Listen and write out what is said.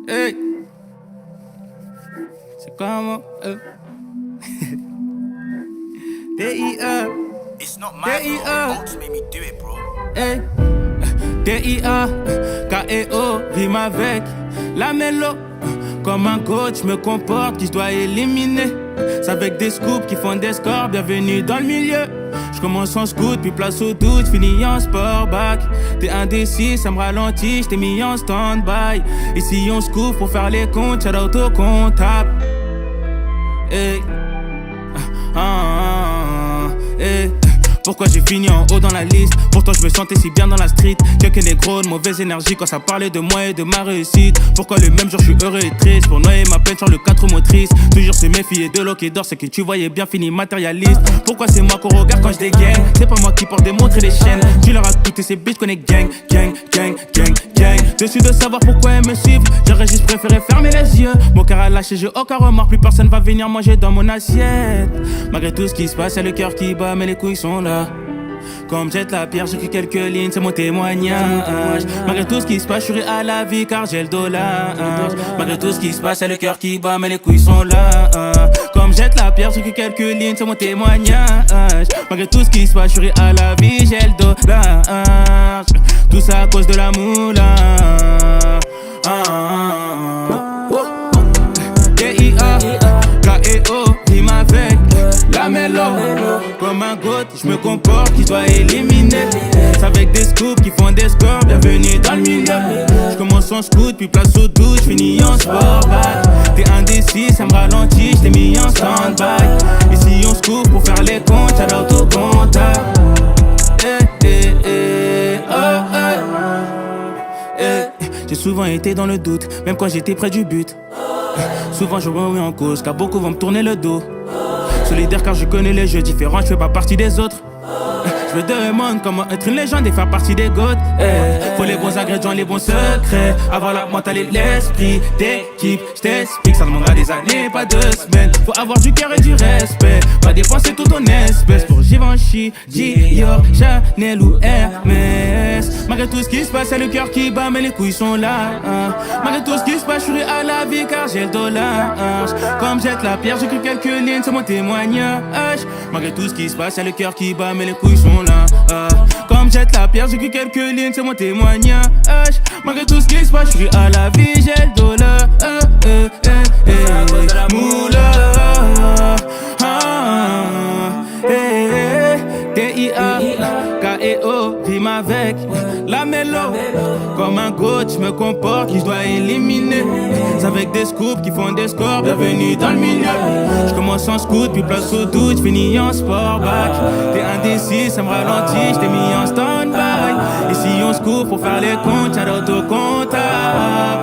Hey, c'est comment D.I.A. It's not my fault. Bolts made me do it, bro. Hey, D.I.A. K.E.O. Rime avec la mélo. Comme un coach, me comporte qui se doit éliminer. C'est avec des scoops qui font des scores. Bienvenue dans le milieu. Je commence en scout, puis place au doute, finis en sport back. T'es indécis, ça me ralentit, j't'ai mis en stand-by. Ici on se couvre pour faire les comptes, shout out au comptable. Hey. Hey. Pourquoi j'ai fini en haut dans la liste? Pourtant je me sentais si bien dans la street. Quelques négros de mauvaise énergie quand ça parlait de moi et de ma réussite. Pourquoi le même jour je suis heureux et triste? Pour noyer ma peine sur le 4 motrices. Toujours se méfier de l'eau qui dort, c'est que tu voyais bien fini matérialiste. Pourquoi c'est moi qu'on regarde quand je dégaine? C'est pas moi qui porte des montres et des chaînes. Tu leur as coûté ces bitches qu'on est gang, gang, gang, gang, gang. Dessus de savoir pourquoi elles me suivent, j'aurais juste préféré fermer les yeux. Mon cœur a lâché, j'ai aucun remords, plus personne va venir manger dans mon assiette. Malgré tout ce qui se passe, y'a le cœur qui bat, mais les couilles sont là. Comme jette la pierre, j'écris quelques lignes, c'est mon témoignage. Malgré tout ce qui se passe, je suis à la vie car j'ai le dollar. Malgré tout ce qui se passe, y'a le cœur qui bat, mais les couilles sont là. Comme jette la pierre, j'écris quelques lignes, c'est mon témoignage. Malgré tout ce qui se passe, je suis à la vie, j'ai le dollar. Tout ça à cause de la moula. D.I.A. K.E.O. rime avec la mélo. Comme un goat, je me comporte qui doit éliminer. C'est avec des scoops qui font des scores. Bienvenue dans le milieu. Je commence en scout, puis place au doute, je finis en sport back. T'es indécis, ça me ralentit, je t'ai mis en stand-by. Ici on se couvre pour faire les comptes, shout out au comptable. J'ai souvent été dans le doute, même quand j'étais près du but. Souvent je me remets en cause, car beaucoup vont me tourner le dos. Solidaire car je connais les jeux différents, je fais pas partie des autres. Je me demande comment être une légende et faire partie des goats. Faut les bons ingrédients, les bons secrets. Avoir la mentale et l'esprit d'équipe. Je t'explique, ça demandera des années, pas 2 semaines. Faut avoir du cœur et du respect. Pas dépenser tout ton espèce pour Givenchy, Dior, Chanel ou Hermès. Malgré tout ce qui se passe, c'est le cœur qui bat, mais les couilles sont là. Malgré tout ce qui se passe, je suis à la vie car j'ai le dollar. Comme jette la pierre, j'écris quelques lignes, c'est mon témoignage. Malgré tout ce qui se passe, c'est le cœur qui bat, mais les couilles sont là. Comme jette la pierre, j'écris quelques lignes, c'est mon témoignage. Malgré tout ce qui se passe, je suis à la vie, j'ai le dollar. Moula. D.I.A. K.E.O. rime avec la mélo. Comme un coach, je me comporte qui je dois éliminer. C'est avec des scoops qui font des scores. Bienvenue dans le milieu. Je commence en scout, puis place au doute, je finis en sport back. T'es indécis, ça me ralentit, je t'ai mis en stand-by. Ici on se couvre pour faire les comptes, shout out au comptable.